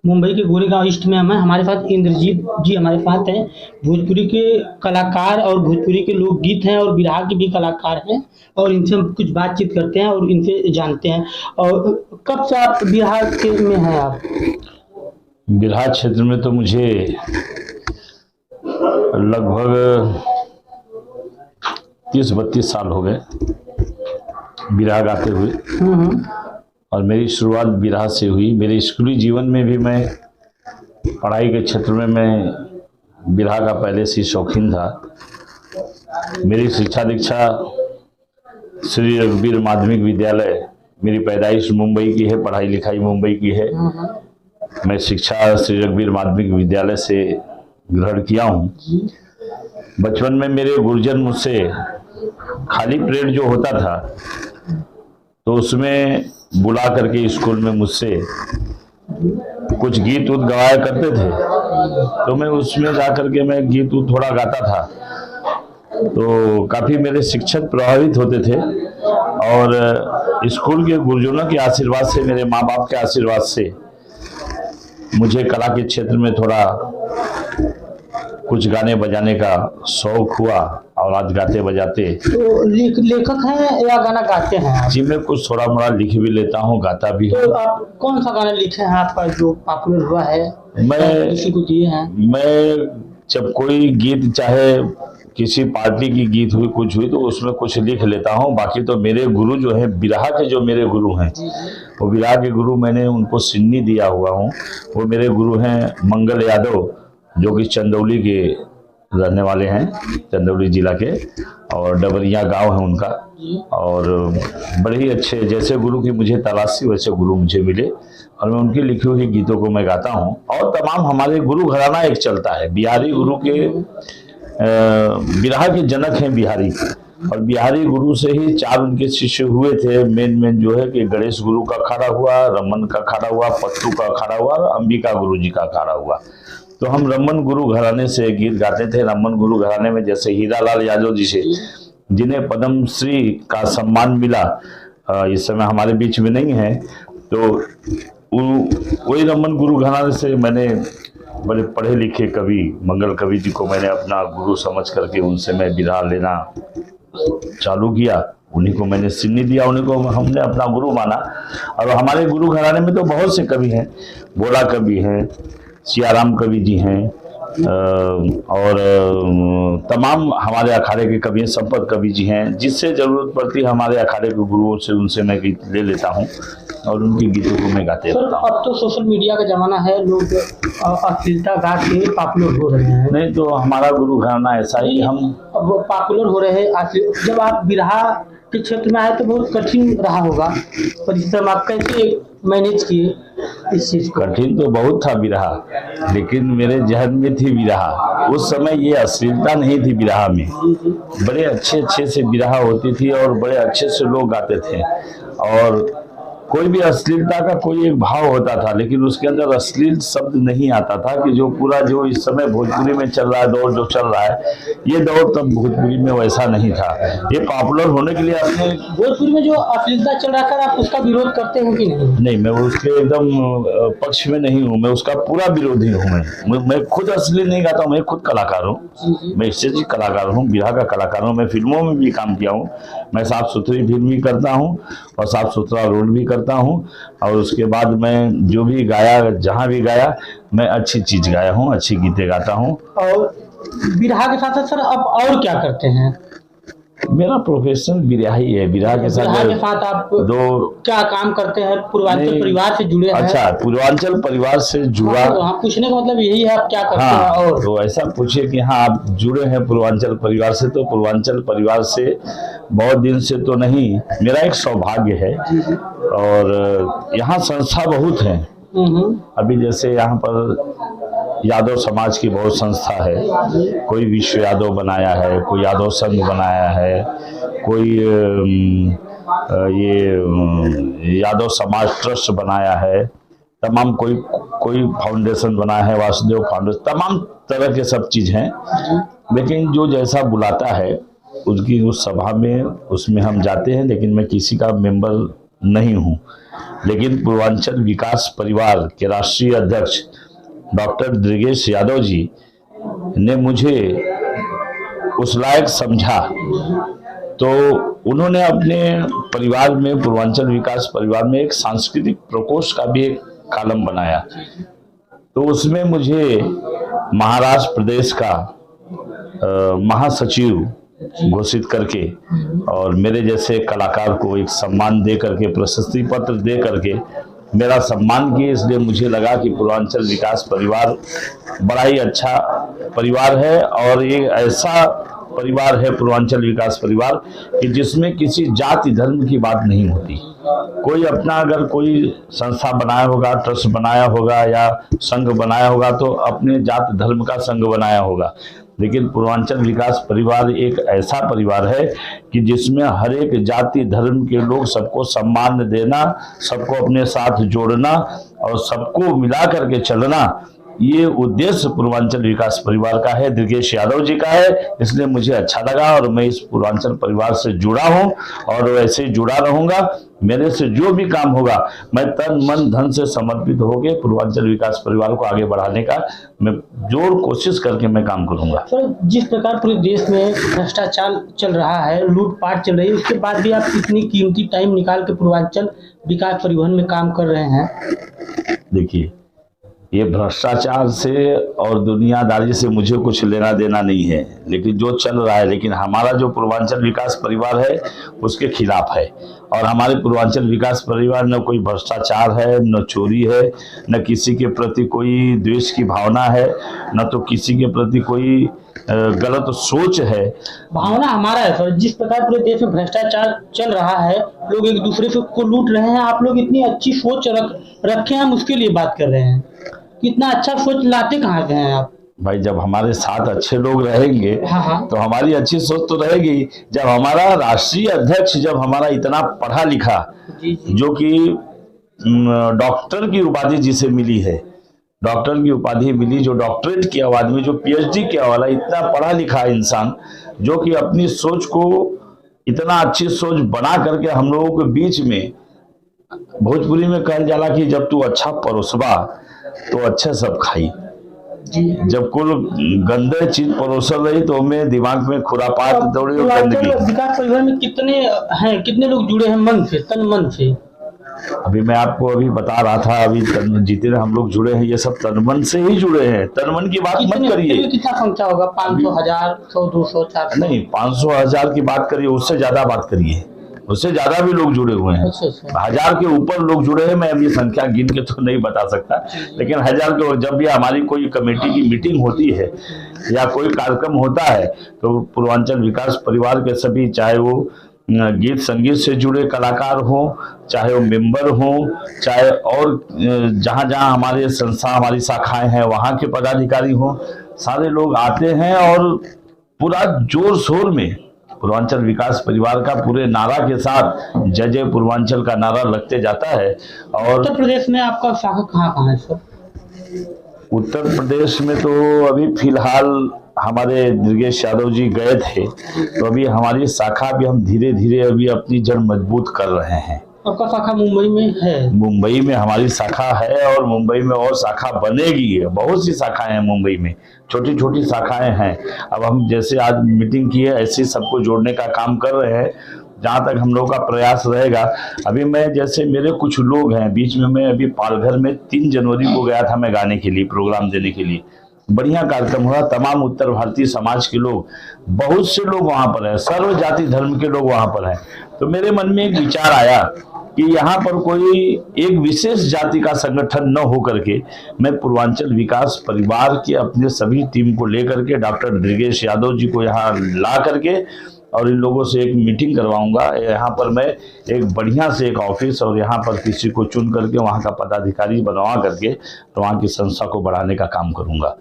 मुंबई के गोरेगांव ईस्ट में हम हैं। हमारे साथ इंद्रजीत जी हमारे साथ हैं। भोजपुरी के कलाकार और भोजपुरी के लोकगीत हैं और बिरहा के भी कलाकार हैं और इनसे हम कुछ बातचीत करते हैं और इनसे जानते हैं। और कब से आप बिरहा के में हैं आप? बिरहा क्षेत्र में तो मुझे लगभग 30-32 साल हो गए बिरहा गाते हुए। और मेरी शुरुआत बिरहा से हुई। मेरे स्कूली जीवन में भी मैं पढ़ाई के क्षेत्र में मैं बिरहा का पहले से शौकीन था। मेरी शिक्षा दीक्षा श्री रघुवीर माध्यमिक विद्यालय, मेरी पैदाइश मुंबई की है, पढ़ाई लिखाई मुंबई की है। मैं शिक्षा श्री रघुवीर माध्यमिक विद्यालय से ग्रहण किया हूँ। बचपन में मेरे गुरुजन मुझसे खाली पीरियड जो होता था तो उसमें बुला करके स्कूल में मुझसे कुछ गीत उत गवाया करते थे, तो मैं उसमें जा करके मैं गीत उत थोड़ा गाता था। तो काफ़ी मेरे शिक्षक प्रभावित होते थे और स्कूल के गुरुजनों के आशीर्वाद से, मेरे माँ बाप के आशीर्वाद से मुझे कला के क्षेत्र में थोड़ा कुछ गाने बजाने का शौक हुआ और आज गाते बजाते। तो लेखक हैं या गाना गाते हैं आप? जी, मैं कुछ थोड़ा मोड़ा लिख भी लेता हूँ, गाता भी हूँ। तो आप कौन सा गाना लिखे हैं आपका जो पॉपुलर हुआ है, मैं किसी को दिए हैं? मैं जब कोई गीत, चाहे किसी पार्टी की गीत हुई, कुछ हुई, तो उसमें कुछ लिख लेता हूँ। बाकी तो मेरे गुरु जो है बिरहा के, जो मेरे गुरु हैं, वो बिरहा के गुरु, मैंने उनको सिन्नी दिया हुआ हूँ। वो मेरे गुरु हैं मंगल यादव, जो कि चंदौली के रहने वाले हैं, चंदौली जिला के, और डबरिया गांव है उनका। और बड़े ही अच्छे, जैसे गुरु की मुझे तलाश थी वैसे गुरु मुझे मिले और मैं उनके लिखे हुए गीतों को मैं गाता हूँ। और तमाम हमारे गुरु घराना एक चलता है, बिहारी गुरु के बिरहा के जनक हैं बिहारी, और बिहारी गुरु से ही 4 उनके शिष्य हुए थे। मेन जो है कि गणेश गुरु का अखाड़ा हुआ, रमन का अखाड़ा हुआ, पत्तू का अखाड़ा हुआ और अंबिका गुरु जी का अखाड़ा हुआ। तो हम रमन गुरु घराने से गीत गाते थे। रमन गुरु घराने में जैसे हीरालाल यादव जी से, जिन्हें पद्म श्री का सम्मान मिला, इस समय हमारे बीच में नहीं है, तो वही रमन गुरु घराने से मैंने बड़े पढ़े लिखे कवि मंगल कवि जी को मैंने अपना गुरु समझ करके उनसे मैं बिरहा लेना चालू किया। उन्हीं को मैंने सिन्नी दिया, उन्हीं को हमने अपना गुरु माना। और हमारे गुरु घराने में तो बहुत से कवि हैं, भोला कवि हैं, सियाराम कवि जी हैं, और तमाम हमारे अखाड़े के कवि हैं, संपत कवि जी हैं। जिससे जरूरत पड़ती है हमारे अखाड़े के गुरुओं से, उनसे मैं गीत ले लेता हूँ और उनके गीतों को मैं गाते रहता हूँ। अब तो सोशल मीडिया का जमाना है, लोग अश्लीलता गा के पॉपुलर हो रहे हैं। नहीं, तो हमारा गुरु घराना ऐसा है कि हम अब पॉपुलर हो रहे हैं। जब आप बिरहा के क्षेत्र में आए तो बहुत कठिन रहा होगा परिश्रम, आप कैसे मैनेज किए इस चीज को? कठिन तो बहुत था बिरहा, लेकिन मेरे जहन में थी बिरहा। उस समय ये अश्लीलता नहीं थी बिरहा में, बड़े अच्छे से बिरहा होती थी और बड़े अच्छे से लोग गाते थे। और कोई भी अश्लीलता का कोई एक भाव होता था, लेकिन उसके अंदर अश्लील शब्द नहीं आता था। कि जो पूरा जो इस समय भोजपुरी में चल रहा है, दौर जो चल रहा है, ये दौर तब भोजपुरी में वैसा नहीं था। ये पॉपुलर होने के लिए अपने भोजपुरी में जो अश्लीलता चल रहा था, आप उसका विरोध करते हैं कि नहीं? नहीं, मैं उसके एकदम पक्ष में नहीं हूँ, मैं उसका पूरा विरोधी हूँ। मैं खुद अश्लील नहीं गाता हूँ, मैं खुद कलाकार हूँ, मैं स्टेज कलाकार हूँ, बिरहा का कलाकार हूँ। मैं फिल्मों में भी काम किया हूँ, मैं साफ सुथरी फिल्म भी करता हूँ और साफ सुथरा रोल भी करता हूँ। और उसके बाद मैं जो भी गाया, जहाँ भी गाया, मैं अच्छी चीज गाया हूँ, अच्छी गीतें गाता हूँ। और बिरहा के साथ साथ सर आप और क्या करते हैं? मेरा प्रोफेशन बिरहा ही है। बिरहा के साथ आप दो क्या काम करते हैं? पूर्वांचल परिवार से जुड़े हैं? अच्छा, पूर्वांचल परिवार से जुड़ा। हाँ, पूछने का मतलब यही है, आप क्या करते हैं? और तो ऐसा पूछिए कि हाँ आप जुड़े हैं पूर्वांचल परिवार से, तो पूर्वांचल परिवार से बहुत दिन से तो नहीं, मेरा एक सौभाग्य है। और यहाँ संस्था बहुत है। अभी जैसे यहाँ पर यादव समाज की बहुत संस्था है, कोई विश्व यादव बनाया है, कोई यादव संघ बनाया है, कोई ये यादव समाज ट्रस्ट बनाया है, तमाम कोई फाउंडेशन बनाया है, वासुदेव फाउंडेशन, तमाम तरह के सब चीज हैं। लेकिन जो जैसा बुलाता है उसकी उस सभा में, उसमें हम जाते हैं। लेकिन मैं किसी का मेंबर नहीं हूँ, लेकिन पूर्वांचल विकास परिवार के राष्ट्रीय अध्यक्ष डॉक्टर दुर्गेश यादव जी ने मुझे उस लायक समझा, तो उन्होंने अपने परिवार में, पूर्वांचल विकास परिवार में एक सांस्कृतिक प्रकोष्ठ का भी एक कॉलम बनाया। तो उसमें मुझे महाराष्ट्र प्रदेश का महासचिव घोषित करके और मेरे जैसे कलाकार को एक सम्मान दे करके, प्रशस्ति पत्र दे करके मेरा सम्मान किए। इसलिए मुझे लगा कि पूर्वांचल विकास परिवार बड़ा ही अच्छा परिवार है और ये ऐसा परिवार है पूर्वांचल विकास परिवार कि जिसमें किसी जाति धर्म की बात नहीं होती। कोई अपना अगर कोई संस्था बनाया होगा, ट्रस्ट बनाया होगा या संघ बनाया होगा तो अपने जाति धर्म का संघ बनाया होगा, लेकिन पूर्वांचल विकास परिवार एक ऐसा परिवार है कि जिसमें हर एक जाति धर्म के लोग सबको सम्मान देना, सबको अपने साथ जोड़ना और सबको मिला करके चलना, ये उद्देश्य पूर्वांचल विकास परिवार का है, दुर्गेश यादव जी का है। इसलिए मुझे अच्छा लगा और मैं इस पूर्वांचल परिवार से जुड़ा हूँ और वैसे जुड़ा रहूंगा। मेरे से जो भी काम होगा मैं तन मन धन से समर्पित होकर पूर्वांचल विकास परिवार को आगे बढ़ाने का मैं जोर कोशिश करके मैं काम करूंगा। सर, जिस प्रकार पूरे देश में भ्रष्टाचार चल रहा है, लूटपाट चल रही है, उसके बाद भी आप इतनी कीमती टाइम निकाल के पूर्वांचल विकास परिवहन में काम कर रहे हैं। देखिए, ये भ्रष्टाचार से और दुनियादारी से मुझे कुछ लेना देना नहीं है, लेकिन जो चल रहा है, लेकिन हमारा जो पूर्वांचल विकास परिवार है उसके खिलाफ है। और हमारे पूर्वांचल विकास परिवार न कोई भ्रष्टाचार है, न चोरी है, न किसी के प्रति कोई द्वेष की भावना है, न तो किसी के प्रति कोई गलत सोच है। भावना हमारा है सर। जिस प्रकार पूरे देश में भ्रष्टाचार चल रहा है, लोग एक दूसरे को लूट रहे हैं, आप लोग इतनी अच्छी सोच रखे हैं, हम उसके लिए बात कर रहे हैं। कितना अच्छा सोच लाते कहाँ से हैं आप? भाई, जब हमारे साथ अच्छे लोग रहेंगे हाँ। तो हमारी अच्छी सोच तो रहेगी। जब हमारा राष्ट्रीय अध्यक्ष, जब हमारा इतना पढ़ा लिखा, जो कि डॉक्टर की उपाधि जिसे मिली है, डॉक्टर की उपाधि मिली, जो डॉक्टरेट किया हुआ आदमी, जो PhD किया वाला, इतना पढ़ा लिखा इंसान, जो कि अपनी सोच को इतना अच्छी सोच बना करके हम लोगों के बीच में, भोजपुरी में कहल जाला कि जब तू अच्छा परोसबा तो अच्छे सब खाई। जब कुल गंदे चीज परोसल रही तो हमें दिमाग में खुरापात दौड़ी और गंदगी। विकास परिवार में कितने लोग जुड़े हैं मन से, तन मन से? अभी मैं आपको अभी बता रहा था, अभी जितने हम लोग जुड़े हैं ये सब तन मन से ही जुड़े हैं। तन मन की बात मत करिए। कितना संख्या होगा? 500, 1000, 100, 200, 400? नहीं, 500, 1000 की बात करिए, उससे ज्यादा बात करिए। उससे ज्यादा भी लोग जुड़े हुए हैं। 1000 के ऊपर लोग जुड़े हैं। मैं अभी संख्या गिन के तो नहीं बता सकता, लेकिन 1000 के। जब भी हमारी कोई कमेटी की मीटिंग होती है या कोई कार्यक्रम होता है तो पूर्वांचल विकास परिवार के सभी, चाहे वो गीत संगीत से जुड़े कलाकार हों, चाहे वो मेंबर हों, चाहे और जहाँ जहाँ हमारे संस्था, हमारी शाखाएं हैं वहाँ के पदाधिकारी हों, सारे लोग आते हैं और पूरा जोर शोर में पूर्वांचल विकास परिवार का पूरे नारा के साथ जय जय पूर्वांचल का नारा लगते जाता है। और उत्तर प्रदेश में आपका शाखा कहाँ है सर? उत्तर प्रदेश में तो अभी फिलहाल हमारे दुर्गेश यादव जी गए थे, तो अभी हमारी शाखा भी हम धीरे धीरे अभी अपनी जड़ मजबूत कर रहे हैं। आपका शाखा मुंबई में है? मुंबई में हमारी शाखा है और मुंबई में और शाखा बनेगी। बहुत सी शाखाएं हैं मुंबई में, छोटी छोटी शाखाएं हैं। अब हम जैसे आज मीटिंग की है, ऐसे सबको जोड़ने का काम कर रहे हैं, जहाँ तक हम लोग का प्रयास रहेगा। अभी मैं, जैसे मेरे कुछ लोग हैं, बीच में मैं अभी पालघर में 3 जनवरी को गया था मैं गाने के लिए, प्रोग्राम देने के लिए। बढ़िया कार्यक्रम हुआ। तमाम उत्तर भारतीय समाज के लोग, बहुत से लोग वहां पर हैं, सर्व जाति धर्म के लोग वहां पर हैं। तो मेरे मन में एक विचार आया कि यहाँ पर कोई एक विशेष जाति का संगठन न हो करके मैं पूर्वांचल विकास परिवार के अपने सभी टीम को लेकर के डॉक्टर दुर्गेश यादव जी को यहाँ ला करके और इन लोगों से एक मीटिंग करवाऊंगा। यहाँ पर मैं एक बढ़िया से एक ऑफिस और यहाँ पर किसी को चुन करके वहाँ का पदाधिकारी बनवा करके तो वहाँ की संस्था को बढ़ाने का काम करूंगा।